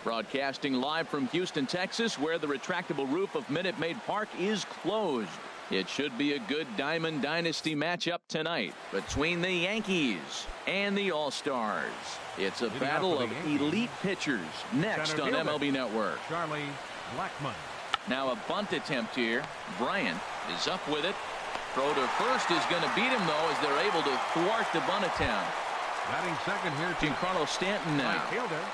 Broadcasting live from Houston, Texas, where the retractable roof of Minute Maid Park is closed. It should be a good Diamond Dynasty matchup tonight between the Yankees and the All-Stars. It's a battle of elite pitchers next on MLB Network. Charlie Blackmon. Now a bunt attempt here. Bryant is up with it. Throw to first is going to beat him, though, as they're able to thwart the bunt attempt. Batting second here, Giancarlo Stanton now. Right fielder,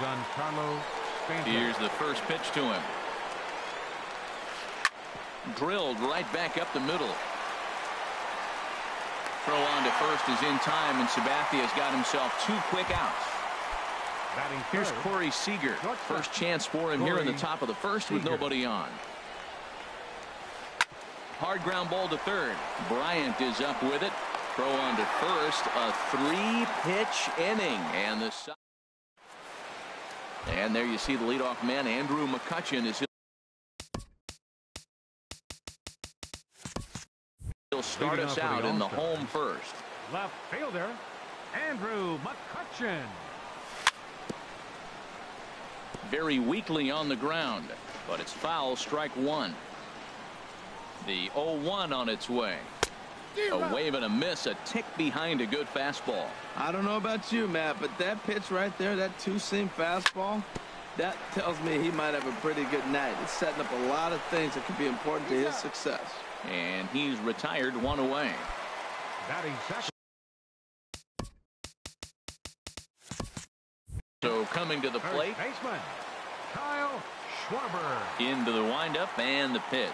Giancarlo Stanton. Here's the first pitch to him. Drilled right back up the middle. Throw on to first is in time, and Sabathia's got himself 2 quick outs. Here's Corey Seager. First chance for him here in the top of the first with nobody on. Hard ground ball to third. Bryant is up with it. Throw on to first. A 3-pitch inning. And there you see the leadoff man, Andrew McCutchen, is he'll start us out in the home first. Left fielder, Andrew McCutchen. Very weakly on the ground, but it's foul, strike one. The 0-1 on its way. A wave and a miss, a tick behind a good fastball. I don't know about you, Matt, but that pitch right there, that two-seam fastball, that tells me he might have a pretty good night. It's setting up a lot of things that could be important to his success. And he's retired, 1 away. Batting second. So coming to the plate. First baseman, Kyle Schwarber. Into the windup and the pitch.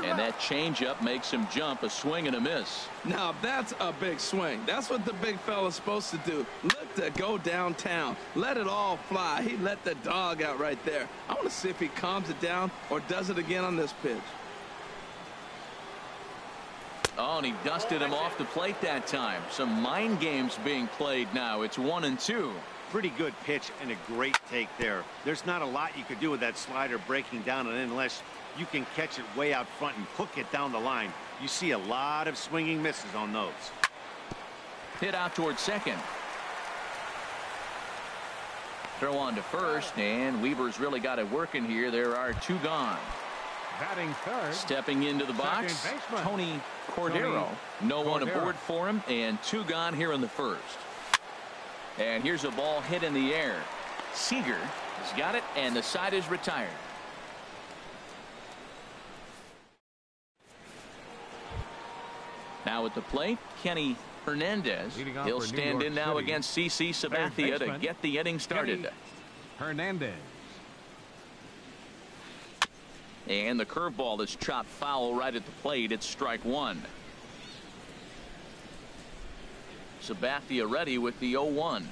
And that changeup makes him jump, a swing and a miss. Now that's a big swing. That's what the big fella's supposed to do. Look to go downtown. Let it all fly. He let the dog out right there. I want to see if he calms it down or does it again on this pitch. Oh, and he dusted him off the plate that time. Some mind games being played now. It's 1-2. Pretty good pitch and a great take there. There's not a lot you could do with that slider breaking down, and unless you can catch it way out front and hook it down the line, you see a lot of swinging misses on those. Hit out towards second. Throw on to first, and Weaver's really got it working here. There are 2 gone. Batting third. Stepping into the box, Tony Cordero. No one aboard for him, and 2 gone here in the first. And here's a ball hit in the air. Seager has got it, and the side is retired. Now at the plate, Kenny Hernandez. He'll stand in now against CC Sabathia to get the inning started. Hernandez. And the curveball is chopped foul right at the plate. It's strike one. Sabathia ready with the 0-1.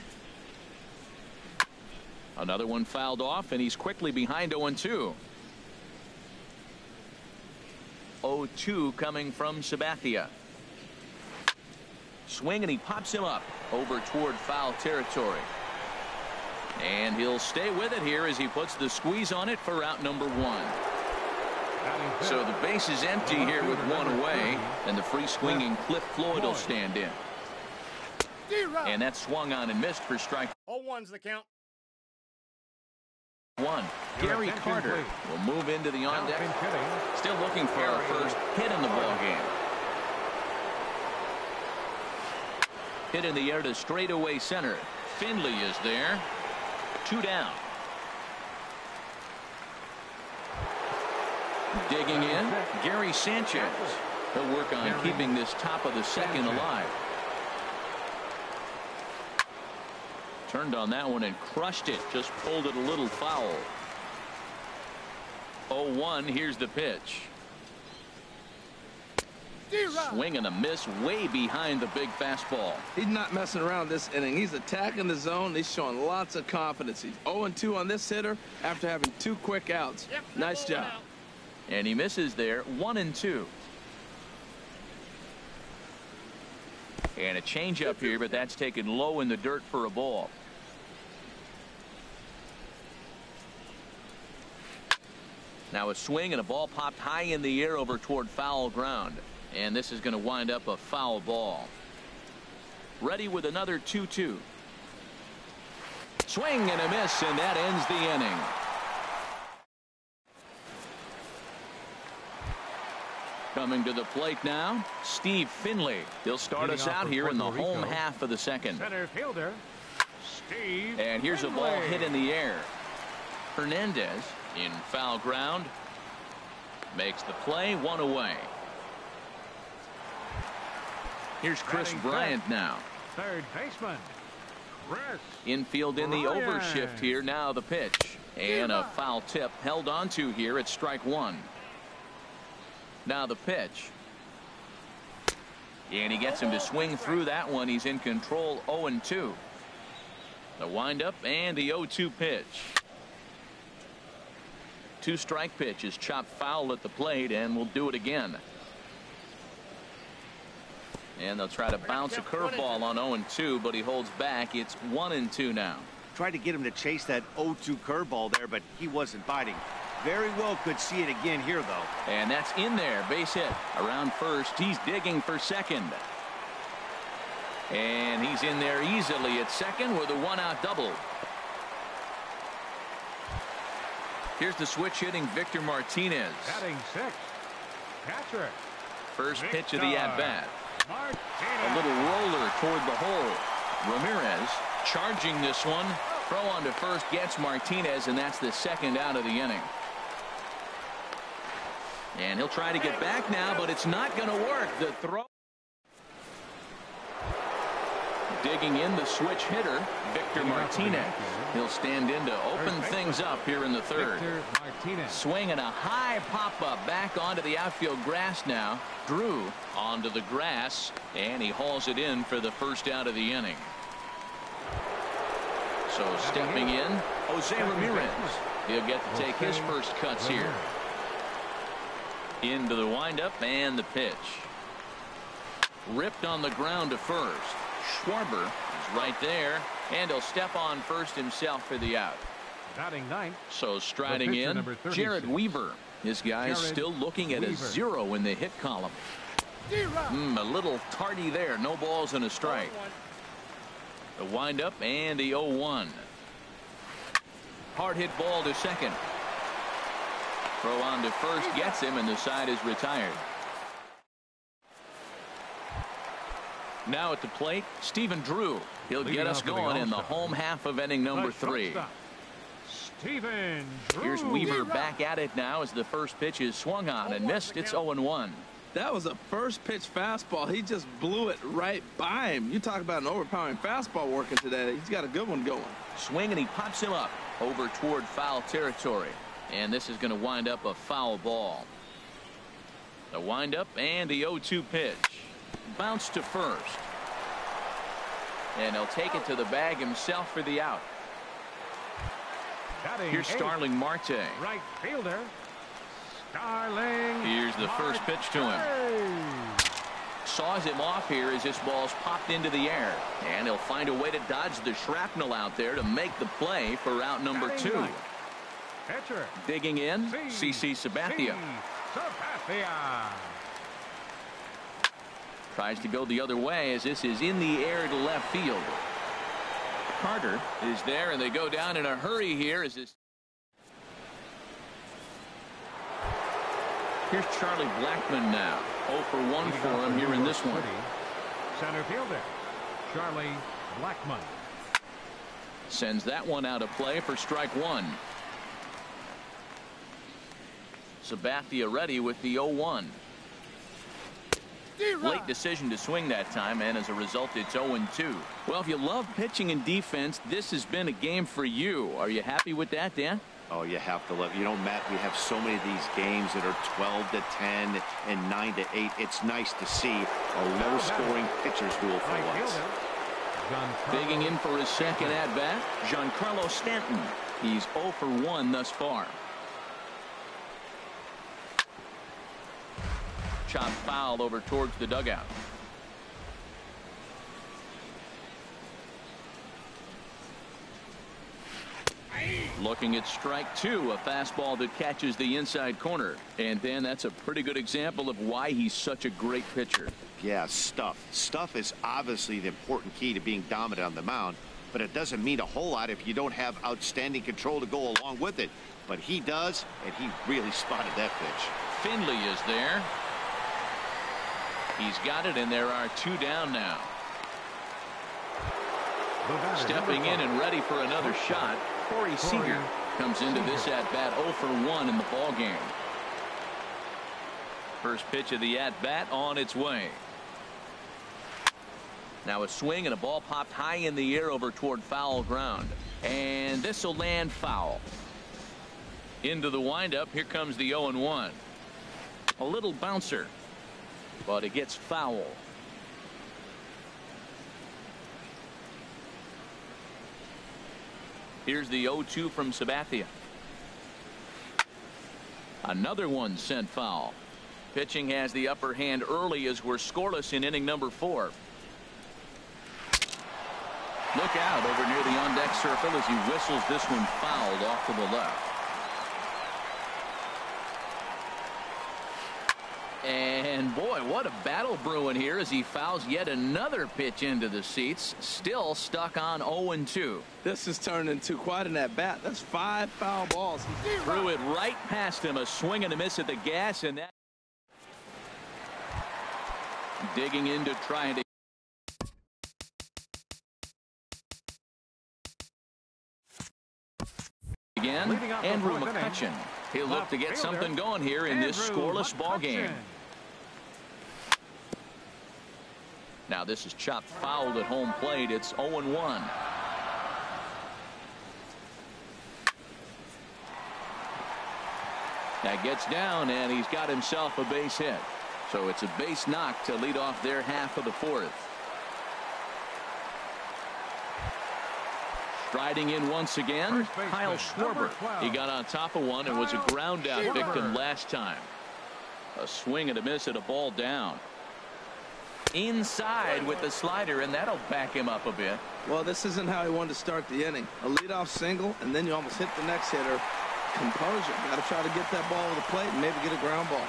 Another one fouled off, and he's quickly behind 0-2. 0-2 coming from Sabathia. Swing, and he pops him up over toward foul territory. And he'll stay with it here as he puts the squeeze on it for out number 1. So the base is empty here with 1 away, and the free swinging Cliff Floyd will stand in. And that swung on and missed for strike 0-1's the count. 1. Gary Carter will move into the on deck. Still looking for our first hit in the ball game. Hit in the air to straightaway center. Finley is there. 2 down. Digging in, Gary Sanchez. He'll work on keeping this top of the second alive. Turned on that one and crushed it. Just pulled it a little foul. 0-1. Here's the pitch. Swing and a miss way behind the big fastball. He's not messing around this inning. He's attacking the zone. He's showing lots of confidence. He's 0-2 on this hitter after having 2 quick outs. Nice job. And he misses there. 1-2. And a changeup here, but that's taken low in the dirt for a ball. Now a swing and a ball popped high in the air over toward foul ground. And this is going to wind up a foul ball. Ready with another 2-2. Swing and a miss, and that ends the inning. Coming to the plate now, Steve Finley. He'll start us out here in the home half of the second. Center fielder, Steve And here's a ball hit in the air. Hernandez in foul ground. Makes the play, one away. Here's Chris Bryant now. Third baseman, Chris. Infield in the Bryant. overshift here. Now the pitch. And a foul tip held onto here at strike one. Now the pitch. And he gets him to swing through that one. He's in control, 0-2. The windup and the 0-2 pitch. Two-strike pitch is chopped foul at the plate, and we'll do it again. And they'll try to bounce a curveball on 0-2, but he holds back. It's 1-2 now. Tried to get him to chase that 0-2 curveball there, but he wasn't biting. Very well could see it again here, though. And that's in there. Base hit. Around first. He's digging for second. And he's in there easily at second with a one-out double. Here's the switch hitting Victor Martinez. Batting sixth, catcher. First pitch of the at-bat. Martinez. A little roller toward the hole. Ramirez charging this one. Throw on to first gets Martinez, and that's the second out of the inning. And he'll try to get back now, but it's not going to work. The throw. Digging in the switch hitter, Victor Martinez. He'll stand in to open things up here in the third. Swinging a high pop-up back onto the outfield grass now. Drew onto the grass, and he hauls it in for the first out of the inning. So stepping in, Jose Ramirez. He'll get to take his first cuts here. Into the windup and the pitch. Ripped on the ground to first. Schwarber is right there, and he'll step on first himself for the out. Batting ninth. So striding in, Jared Weaver. This guy is still looking at a 0 in the hit column. A little tardy there. No balls and a strike. The windup and the 0-1. Hard hit ball to second. Throw on to first gets him, and the side is retired. Now at the plate, Stephen Drew. He'll get us going in the home half of inning number 3. Stephen Drew. Here's Weaver back at it now as the first pitch is swung on and missed. It's 0-1. That was a first pitch fastball. He just blew it right by him. You talk about an overpowering fastball working today. He's got a good one going. Swing, and he pops him up over toward foul territory. And this is going to wind up a foul ball. The windup and the 0-2 pitch. Bounce to first. And he'll take it to the bag himself for the out. Here's Starling Marte. Right fielder. Starling. Here's the first pitch to him. Saws him off here as this ball's popped into the air. And he'll find a way to dodge the shrapnel out there to make the play for out number 2. Pitcher. Digging in, CC Sabathia. Tries to go the other way as this is in the air to left field. Carter is there, and they go down in a hurry here as this. Here's Charlie Blackmon now. 0 for 1 for him here in this one. Center fielder Charlie Blackmon sends that one out of play for strike one. Sabathia ready with the 0-1. Late decision to swing that time, and as a result it's 0-2. Well, if you love pitching and defense, this has been a game for you. Are you happy with that, Dan? Oh, you have to love. You know, Matt, we have so many of these games that are 12-10 and 9-8. It's nice to see a low-scoring pitcher's duel for once. Digging in for his second at-bat, Giancarlo Stanton. He's 0 for 1 thus far. Chop foul over towards the dugout. Looking at strike two, a fastball that catches the inside corner. And then that's a pretty good example of why he's such a great pitcher. Yeah, stuff. Stuff is obviously the important key to being dominant on the mound, but it doesn't mean a whole lot if you don't have outstanding control to go along with it. But he does, and he really spotted that pitch. Finley is there. He's got it, and there are two down now. Stepping in and ready for another shot, Corey Seager comes into this at-bat 0 for 1 in the ball game. First pitch of the at-bat on its way. Now a swing and a ball popped high in the air over toward foul ground. And this will land foul. Into the windup. Here comes the 0-1. A little bouncer, but it gets foul. Here's the 0-2 from Sabathia. Another one sent foul. Pitching has the upper hand early as we're scoreless in inning number 4. Look out over near the on-deck circle as he whistles this one fouled off to the left. And boy, what a battle brewing here as he fouls yet another pitch into the seats. Still stuck on 0-2. This has turned into quite an at-bat. That's 5 foul balls. He threw it right past him. A swing and a miss at the gas, and that digging into trying to again. Andrew McCutcheon. He'll look to get something going here in this scoreless ball game. Now this is chopped fouled at home plate. It's 0-1. That gets down, and he's got himself a base hit. So it's a base knock to lead off their half of the 4th. Striding in once again, Kyle Schwarber. He got on top of one and was a ground out victim last time. A swing and a miss at a ball down. Inside with the slider, and that'll back him up a bit. Well, this isn't how he wanted to start the inning. A leadoff single, and then you almost hit the next hitter. Composure. Got to try to get that ball to the plate and maybe get a ground ball.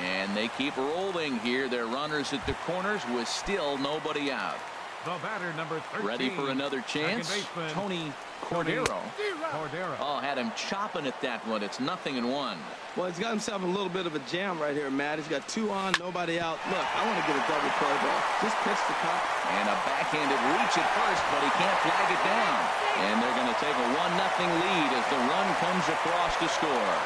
And they keep rolling here. Their runners at the corners with still nobody out. The batter, number 13. Ready for another chance. Tony Cordero. Oh, had him chopping at that one. It's 0-1. Well, he's got himself a little bit of a jam right here, Matt. He's got 2 on, nobody out. Look, I want to get a double play ball. Just pitch the top. And a backhanded reach at first, but he can't flag it down. And they're going to take a 1-0 lead as the run comes across to score.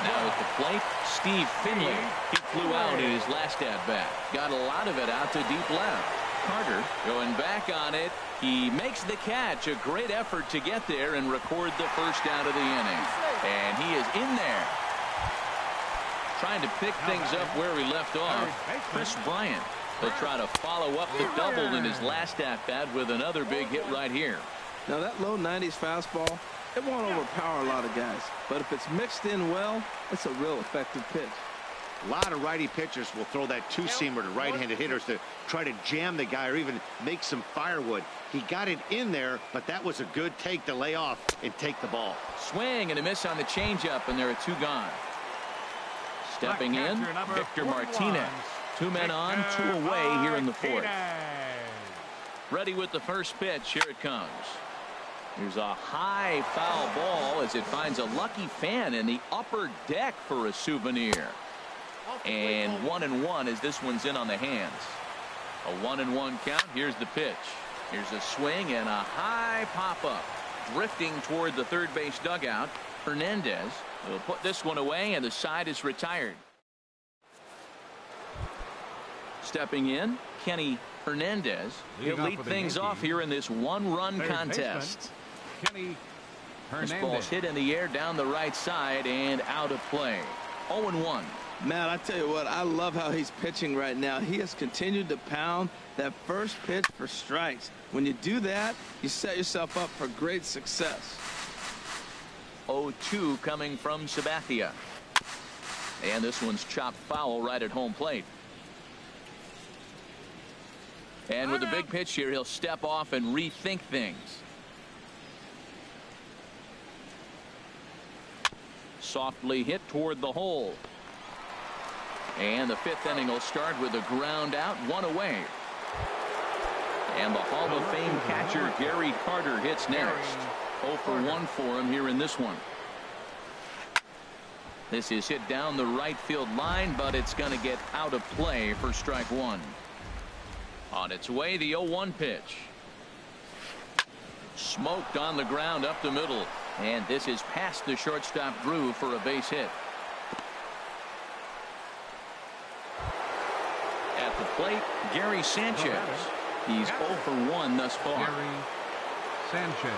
Now at the plate, Steve Finley. He flew out in his last at-bat. Got a lot of it out to deep left. Carter going back on it. He makes the catch. A great effort to get there and record the first out of the inning. And he is in there. Trying to pick things up where he left off. Chris Bryant will try to follow up the double in his last at-bat with another big hit right here. Now that low 90s fastball, it won't overpower a lot of guys. But if it's mixed in well, it's a real effective pitch. A lot of righty pitchers will throw that two-seamer to right-handed hitters to try to jam the guy or even make some firewood. He got it in there, but that was a good take to lay off and take the ball. Swing and a miss on the changeup, and there are 2 gone. Stepping in, Victor Martinez. 2 men on, 2 away here in the 4th. Ready with the first pitch. Here it comes. Here's a high foul ball as it finds a lucky fan in the upper deck for a souvenir. And 1-1 as this one's in on the hands. A 1-1 count. Here's the pitch. Here's a swing and a high pop-up. Drifting toward the third base dugout. Hernandez will put this one away, and the side is retired. Stepping in, Kenny Hernandez. He'll lead things off here in this 1-run contest. Kenny Hernandez. This ball's hit in the air down the right side and out of play. 0-1. Matt, I tell you what, I love how he's pitching right now. He has continued to pound that first pitch for strikes. When you do that, you set yourself up for great success. 0-2 coming from Sabathia. And this one's chopped foul right at home plate. And with a big pitch here, he'll step off and rethink things. Softly hit toward the hole. And the fifth inning will start with a ground out, one away. And the Hall of Fame catcher Gary Carter hits next. 0 for 1 for him here in this one. This is hit down the right field line, but it's going to get out of play for strike one. On its way, the 0-1 pitch. Smoked on the ground up the middle. And this is past the shortstop Drew for a base hit. At the plate, Gary Sanchez. He's 0 for 1 thus far. Gary Sanchez.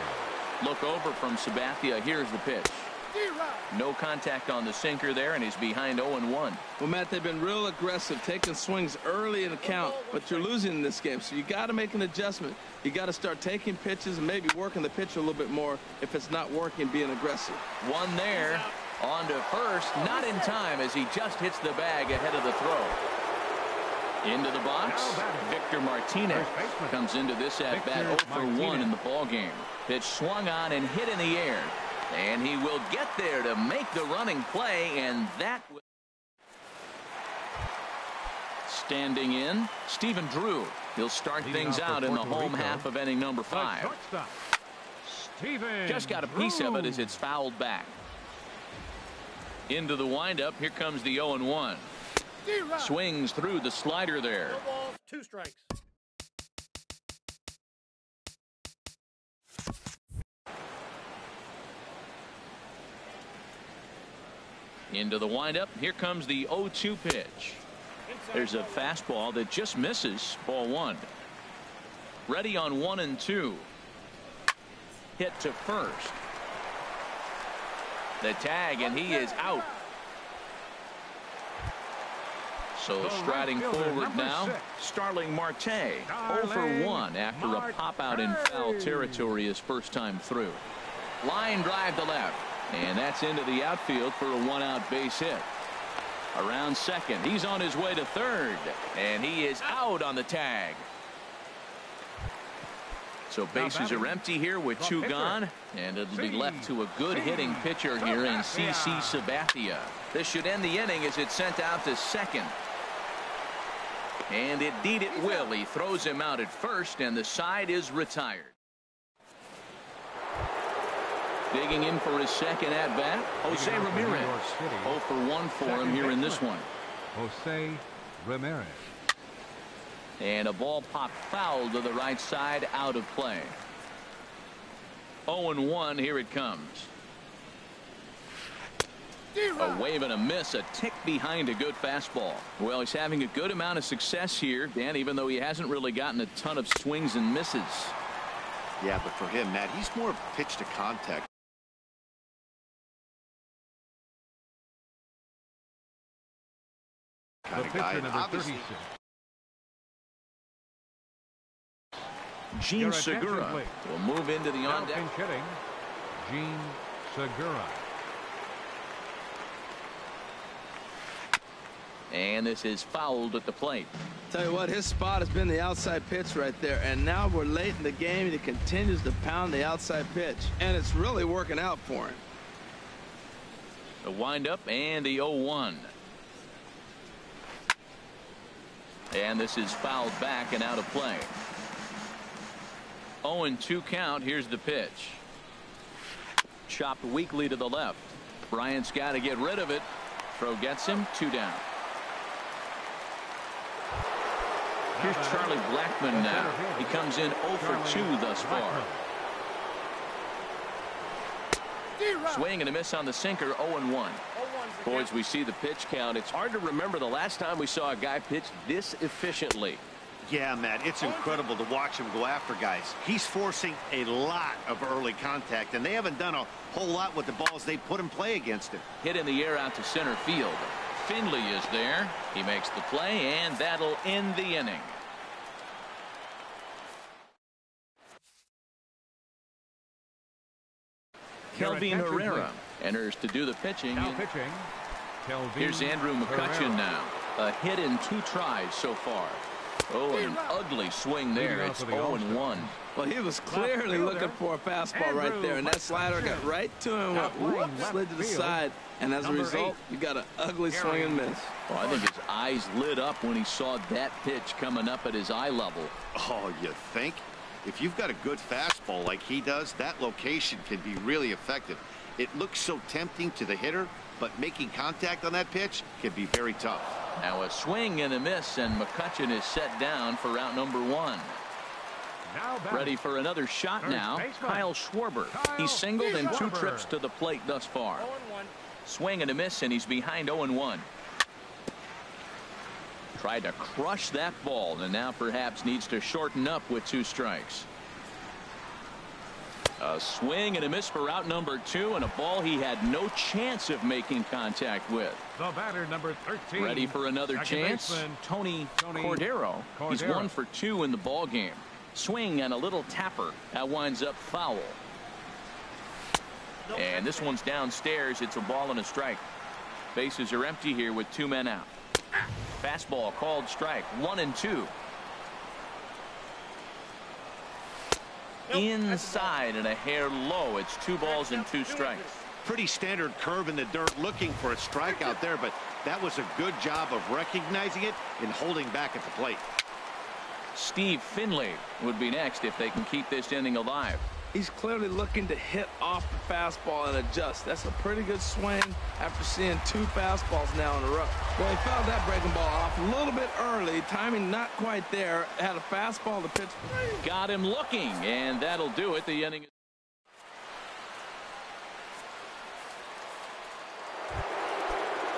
Look over from Sabathia. Here's the pitch. No contact on the sinker there, and he's behind 0-1. Well, Matt, they've been real aggressive, taking swings early in the count, but you're losing in this game, so you got to make an adjustment. You got to start taking pitches and maybe working the pitch a little bit more if it's not working, being aggressive. One there, on to first, not in time as he just hits the bag ahead of the throw. Into the box, Victor Martinez comes into this at bat 0 for 1 in the ball game. Pitch swung on and hit in the air. And he will get there to make the running play, and that standing in, Stephen Drew. He'll start things out in the home half of inning number 5. Just got a piece of it as it's fouled back. Into the windup, here comes the 0-1. Swings through the slider there. 2 strikes. Into the windup. Here comes the 0-2 pitch. There's a fastball that just misses. Ball 1. Ready on 1 and 2. Hit to first. The tag, and he is out. So striding forward now, Starling Marte. 0 for 1 after a pop out in foul territory his first time through. Line drive to left. And that's into the outfield for a 1-out base hit. Around second. He's on his way to third. And he is out on the tag. So bases are empty here with 2 gone. And it'll be left to a good hitting pitcher here in C.C. Sabathia. This should end the inning as it's sent out to second. And indeed it will. He throws him out at first, and the side is retired. Digging in for his second at-bat, Jose Ramirez. 0 for 1 for him here in this one. Jose Ramirez. And a ball popped foul to the right side, out of play. 0-1, here it comes. A wave and a miss, a tick behind a good fastball. Well, he's having a good amount of success here, Dan, even though he hasn't really gotten a ton of swings and misses. Yeah, but for him, Matt, he's more of a pitch to contact. The pitcher, number 36. Gene Segura will move into the on deck. Hitting, Gene Segura. And this is fouled at the plate. Tell you what, his spot has been the outside pitch right there, and now we're late in the game and he continues to pound the outside pitch, and it's really working out for him. The windup and the 0-1. And this is fouled back and out of play. 0-2 count. Here's the pitch. Chopped weakly to the left. Bryant's got to get rid of it. Throw gets him. 2 down. Here's Charlie Blackmon now. He comes in 0 for 2 thus far. Swing and a miss on the sinker. 0-1. Boys, we see the pitch count. It's hard to remember the last time we saw a guy pitch this efficiently. Yeah, Matt, it's incredible to watch him go after guys. He's forcing a lot of early contact, and they haven't done a whole lot with the balls they put in play against him. Hit in the air out to center field. Finley is there. He makes the play, and that'll end the inning. Kelvin Herrera enters to do the pitching. Now pitching. Here's Andrew McCutcheon now. A hit in 2 tries so far. Oh, an ugly swing there. It's 0-1. Well, he was clearly looking for a fastball right there, and that slider got right to him, went slid to the side, and as a result, you got an ugly swing and miss. Well, I think his eyes lit up when he saw that pitch coming up at his eye level. Oh, you think? If you've got a good fastball like he does, that location can be really effective. It looks so tempting to the hitter, but making contact on that pitch can be very tough. Now a swing and a miss, and McCutchen is set down for out number 1. Ready for another shot now, Kyle Schwarber. He's singled in 2 trips to the plate thus far. Swing and a miss, and he's behind 0-1. Tried to crush that ball, and now perhaps needs to shorten up with 2 strikes. A swing and a miss for out number 2, and a ball he had no chance of making contact with. The batter, number 13. Ready for another chance, Tony Cordero. He's 1 for 2 in the ball game. Swing and a little tapper. That winds up foul. And this one's downstairs. It's a ball and a strike. Bases are empty here with 2 men out. Fastball called strike. 1-2. Inside and a hair low. It's 2 balls and 2 strikes. Pretty standard curve in the dirt, looking for a strikeout there, but that was a good job of recognizing it and holding back at the plate. Steve Finley would be next if they can keep this inning alive. He's clearly looking to hit off the fastball and adjust. That's a pretty good swing after seeing 2 fastballs now in a row. Well, he fouled that breaking ball off a little bit early. Timing not quite there. Had a fastball to pitch. Got him looking, and that'll do it. The inning.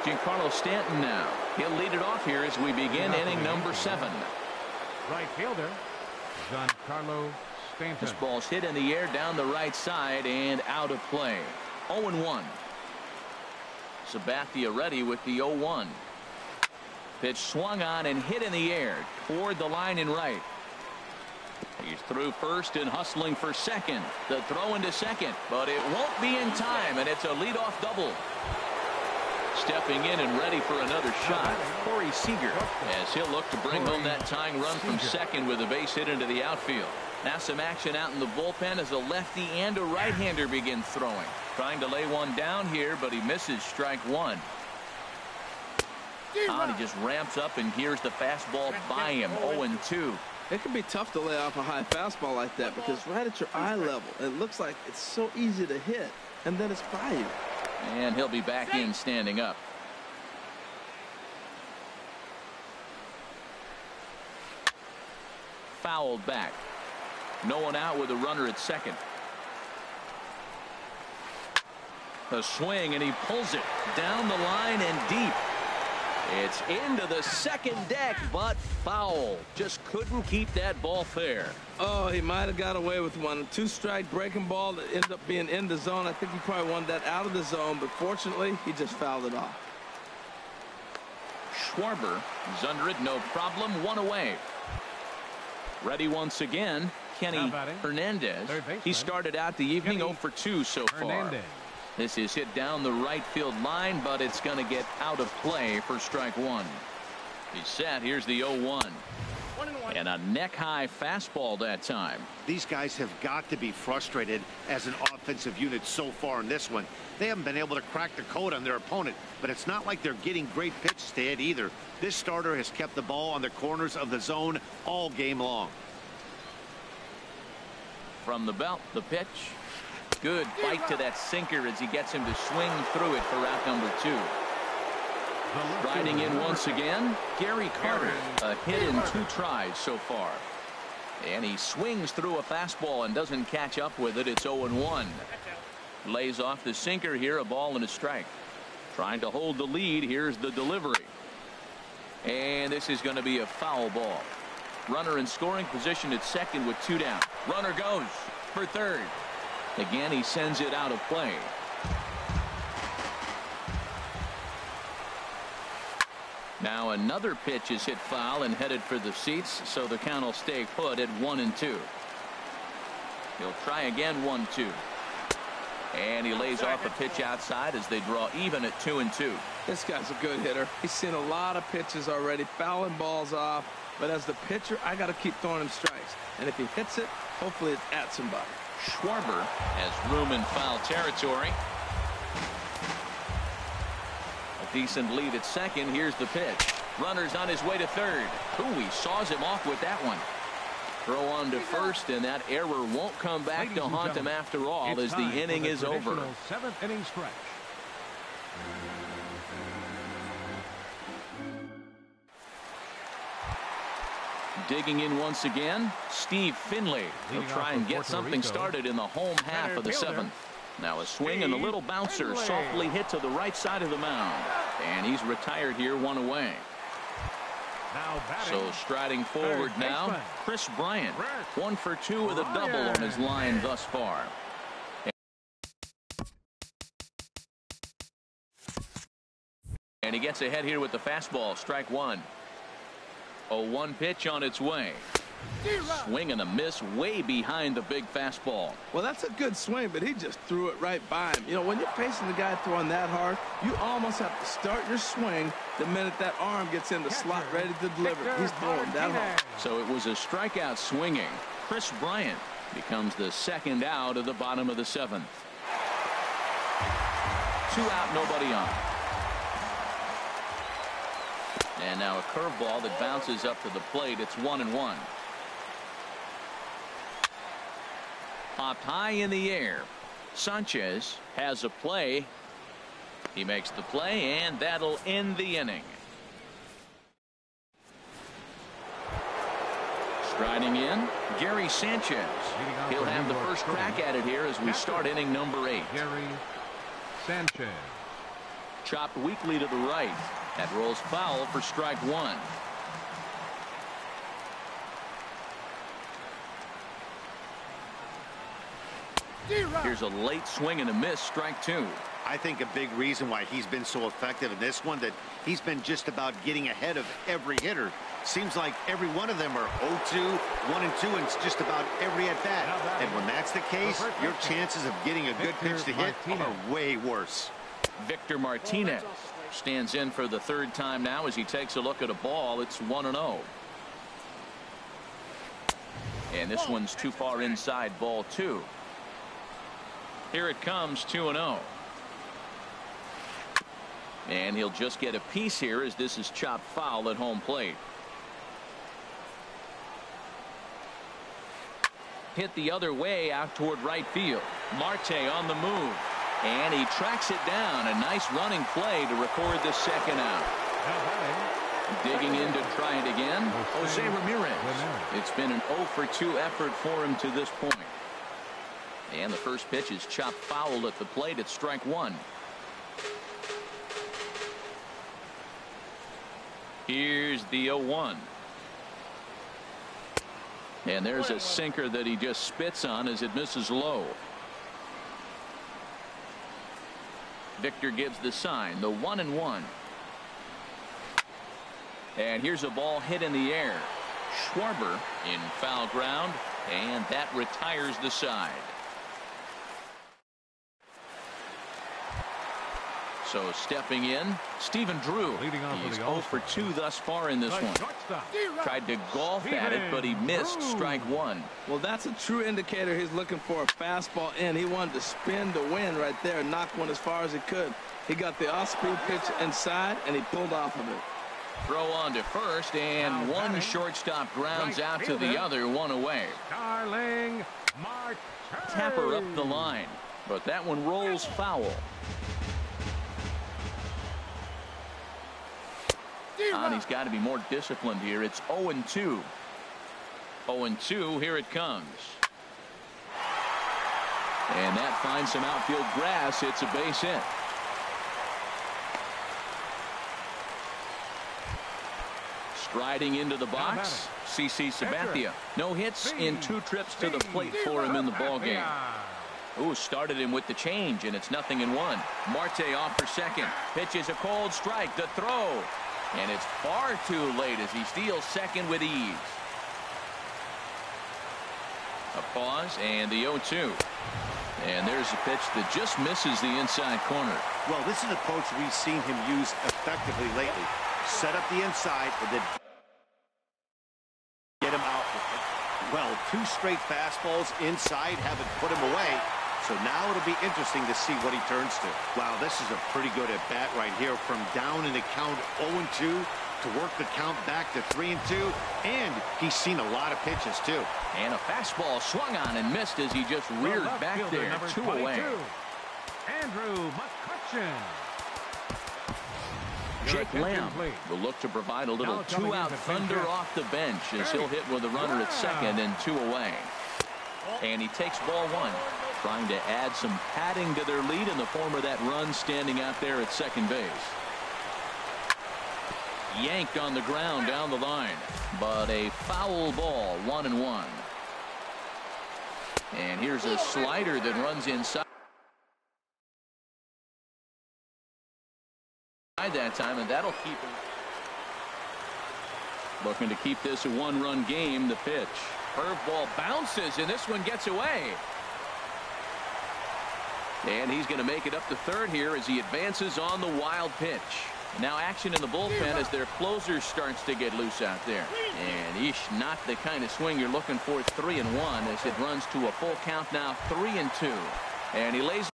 Giancarlo Stanton now. He'll lead it off here as we begin inning number 7. Right fielder, Giancarlo Stanton. This ball's hit in the air down the right side and out of play. 0-1. Sabathia ready with the 0-1. Pitch swung on and hit in the air toward the line and right. He's through first and hustling for second. The throw into second, but it won't be in time, and it's a leadoff double. Stepping in and ready for another shot, Corey Seager, as he'll look to bring home that tying run from second with a base hit into the outfield. Now some action out in the bullpen as a lefty and a right-hander begin throwing. Trying to lay one down here, but he misses strike 1. And he just ramps up and gears the fastball by him. 0-2. It can be tough to lay off a high fastball like that because right at your eye level, it looks like it's so easy to hit, and then it's by you. And he'll be back in standing up. Fouled back. No one out with a runner at second. A swing, and he pulls it down the line and deep. It's into the second deck, but foul. Just couldn't keep that ball fair. Oh, he might have got away with one. 2-strike breaking ball that ended up being in the zone. I think he probably wanted that out of the zone, but fortunately, he just fouled it off. Schwarber is under it, no problem. 1 away. Ready once again, Kenny Hernandez. He started out the evening 0 for 2 so far. This is hit down the right field line, but it's going to get out of play for strike 1. He's set. Here's the 0-1. And a neck-high fastball that time. These guys have got to be frustrated as an offensive unit so far in this one. They haven't been able to crack the code on their opponent, but it's not like they're getting great pitches to hit either. This starter has kept the ball on the corners of the zone all game long. From the belt, the pitch. Good bite to that sinker as he gets him to swing through it for out number 2. Riding in once again, Gary Carter. A hit in 2 tries so far. And he swings through a fastball and doesn't catch up with it. It's 0-1. Lays off the sinker here, a ball and a strike. Trying to hold the lead. Here's the delivery. And this is going to be a foul ball. Runner in scoring position at second with 2 down. Runner goes for third. Again, he sends it out of play. Now another pitch is hit foul and headed for the seats, so the count will stay put at 1-2. He'll try again 1-2. And he lays off a pitch outside as they draw even at 2-2. This guy's a good hitter. He's seen a lot of pitches already, fouling balls off. but as the pitcher, I got to keep throwing him strikes. And if he hits it, hopefully it's at somebody. Schwarber has room in foul territory. A decent lead at second. Here's the pitch. Runner's on his way to third. Ooh, he saws him off with that one. Throw on to first, and that error won't come back to haunt him after all as the inning is over. 7th inning stretch. Digging in once again, Steve Finley will try and get something started in the home half of the 7th. Now a swing and a little bouncer softly hit to the right side of the mound. And he's retired here, 1 away. So striding forward now, Chris Bryant. 1 for 2 with a double on his line thus far. And he gets ahead here with the fastball, strike 1. 0-1 pitch on its way. Swing and a miss way behind the big fastball. Well, that's a good swing, but he just threw it right by him. You know, when you're facing the guy throwing that hard, you almost have to start your swing the minute that arm gets in the slot ready to deliver. He's throwing that hard. So it was a strikeout swinging. Chris Bryant becomes the second out of the bottom of the 7th. 2 out, nobody on. And now a curveball that bounces up to the plate. It's 1-1. Popped high in the air. Sanchez has a play. He makes the play, and that'll end the inning. Striding in, Gary Sanchez. He'll have the first crack at it here as we start inning number 8. Gary Sanchez. Chopped weakly to the right. That rolls foul for strike 1. Here's a late swing and a miss, strike 2. I think a big reason why he's been so effective in this one, that he's been just about getting ahead of every hitter. Seems like every one of them are 0-2, 1-2, and it's just about every at bat. And when that's the case, your chances of getting a good pitch to hit are way worse. Victor Martinez stands in for the 3rd time now as he takes a look at a ball. It's 1-0. And this one's too far inside, ball 2. Here it comes, 2-0. And he'll just get a piece here as this is chopped foul at home plate. Hit the other way out toward right field. Marte on the move. And he tracks it down. A nice running play to record the second out. Digging in to try it again, Jose Ramirez. It's been an 0 for 2 effort for him to this point. And the first pitch is chopped foul at the plate. It's strike 1. Here's the 0-1. And there's a sinker that he just spits on as it misses low. Victor gives the sign, the 1-1. And here's a ball hit in the air. Schwarber in foul ground, and that retires the side. So stepping in, Stephen Drew. He's 0 for 2 thus far in this one. Tried to golf at it, but he missed strike 1. Well, that's a true indicator. He's looking for a fastball in. He wanted to spin to win right there, knock one as far as he could. He got the off-speed pitch inside, and he pulled off of it. Throw on to first, and one shortstop grounds out to the other, 1 away. Tapper up the line, but that one rolls foul. He's got to be more disciplined here. It's 0-2. 0-2. Here it comes. And that finds some outfield grass. It's a base hit. Striding into the box, CC Sabathia. No hits in 2 trips to the plate for him in the ballgame. Ooh, started him with the change, and it's 0-1. Marte off for second. Pitches a cold strike. The throw. And it's far too late as he steals second with ease. A pause and the 0-2. And there's a pitch that just misses the inside corner. Well, this is an approach we've seen him use effectively lately. Set up the inside and then Well, 2 straight fastballs inside haven't put him away. So now it'll be interesting to see what he turns to. Wow, this is a pretty good at-bat right here. From down in the count 0-2 to work the count back to 3-2. And he's seen a lot of pitches, too. And a fastball swung on and missed as he just reared back there. 2 away. Andrew McCutcheon. Jake Lamb will look to provide a little 2-out thunder off the bench as he'll hit with a runner at second and 2 away. And he takes ball 1, trying to add some padding to their lead in the form of that run standing out there at second base. Yanked on the ground down the line, but a foul ball, 1-1. And here's a slider that runs inside that time, and that'll keep him. Looking to keep this a 1-run game. The pitch. Curveball bounces, and this one gets away. And he's going to make it up to third here as he advances on the wild pitch. Now action in the bullpen as their closer starts to get loose out there. And not the kind of swing you're looking for. 3-1 as it runs to a full count now, 3-2. And he lays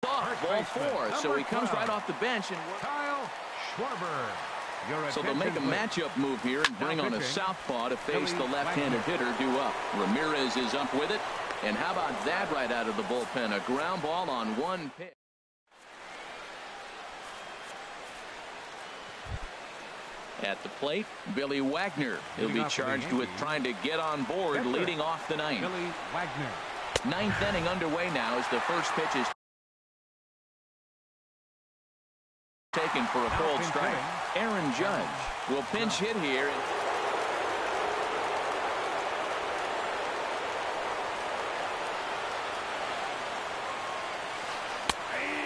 off ball 4. So he comes right off the bench and Kyle Schwarber. So they'll make a matchup move here and bring on a southpaw to face the left-handed hitter due up. Ramirez is up with it. And how about that right out of the bullpen? A ground ball on 1 pitch. At the plate, Billy Wagner. He'll be charged with trying to get on board, leading off the ninth. Billy Wagner. 9th inning underway now as the first pitch is taken for a cold strike. Aaron Judge will pinch hit here.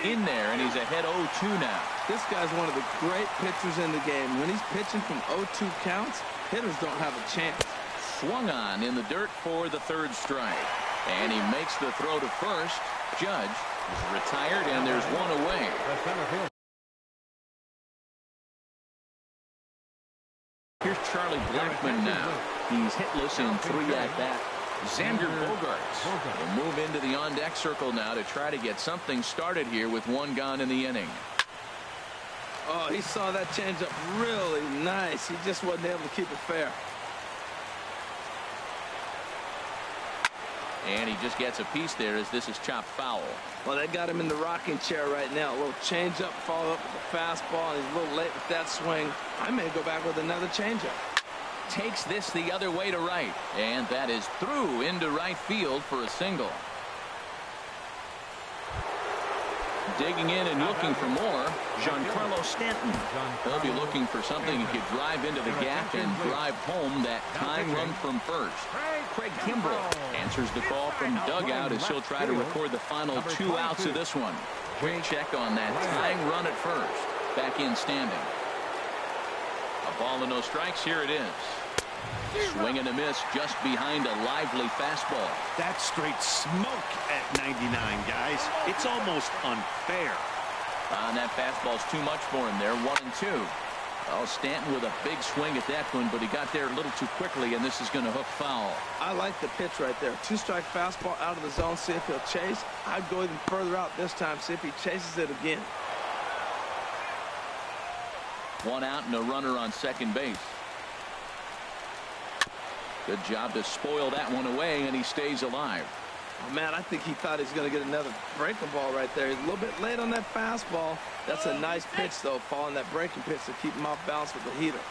In there, and he's ahead 0-2 now. This guy's one of the great pitchers in the game. When he's pitching from 0-2 counts, hitters don't have a chance. Swung on in the dirt for the 3rd strike. And he makes the throw to first. Judge is retired, and there's 1 away. Here's Charlie Blackmon now. He's hitless in 3 at-bats. Xander Bogaerts will move into the on-deck circle now to try to get something started here with 1 gone in the inning. Oh, he saw that changeup really nice. He just wasn't able to keep it fair. And he just gets a piece there as this is chopped foul. Well, they got him in the rocking chair right now. A little changeup, follow up with a fastball, and he's a little late with that swing. I may go back with another changeup. Takes this the other way to right, and that is through into right field for a single. Digging in and looking for more, Giancarlo Stanton. He'll be looking for something he could drive into the gap and drive home that tying run from first. Craig Kimbrell answers the call from dugout as he'll try to record the final 2 outs of this one. Quick check on that tying run at first. Back in standing. A ball and no strikes. Here it is. Swing and a miss just behind a lively fastball. That's straight smoke at 99, guys. It's almost unfair. And that fastball's too much for him there. 1-2. Well, Stanton with a big swing at that one, but he got there a little too quickly, and this is going to hook foul. I like the pitch right there. 2-strike fastball out of the zone. See if he'll chase. I'd go even further out this time. See if he chases it again. 1 out and a runner on second base. Good job to spoil that one away, and he stays alive. Oh, man, I think he thought he was going to get another breaking ball right there. He's a little bit late on that fastball. That's a nice pitch, though, following that breaking pitch to keep him off balance with the heater.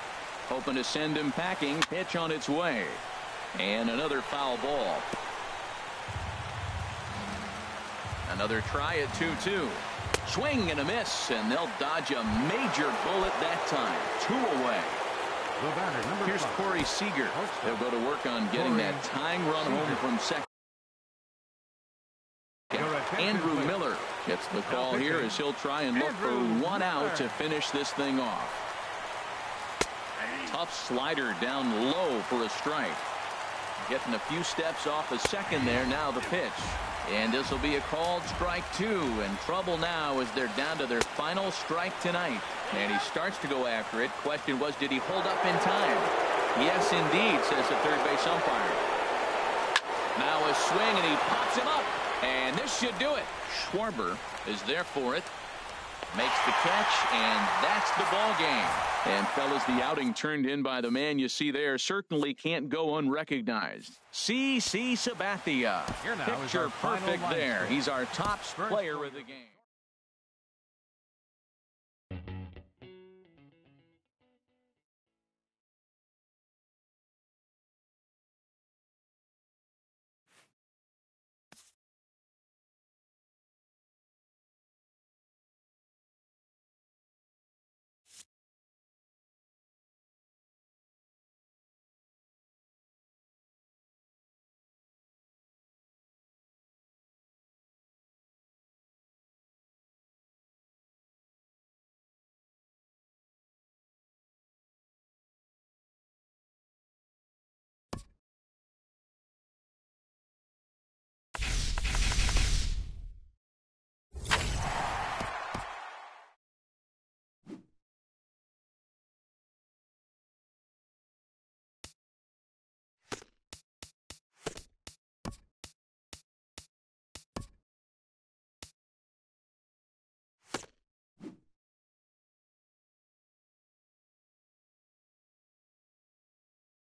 Hoping to send him packing. Pitch on its way. And another foul ball. Another try at 2-2. Swing and a miss, and they'll dodge a major bullet that time. 2 away. Here's Corey Seager. They'll go to work on getting that tying run home from second. Andrew Miller gets the call here as he'll try and look for 1 out to finish this thing off. Tough slider down low for a strike. getting a few steps off a second there. Now the pitch. And this will be a called strike 2. And trouble now as they're down to their final strike tonight. And he starts to go after it. Question was, did he hold up in time? Yes, indeed, says the third base umpire. Now a swing, and he pops him up. And this should do it. Schwarber is there for it. Makes the catch, and that's the ball game. And, fellas, the outing turned in by the man you see there certainly can't go unrecognized. C.C. Sabathia. Here now is Picture our final perfect line there. score. He's our top player of the game.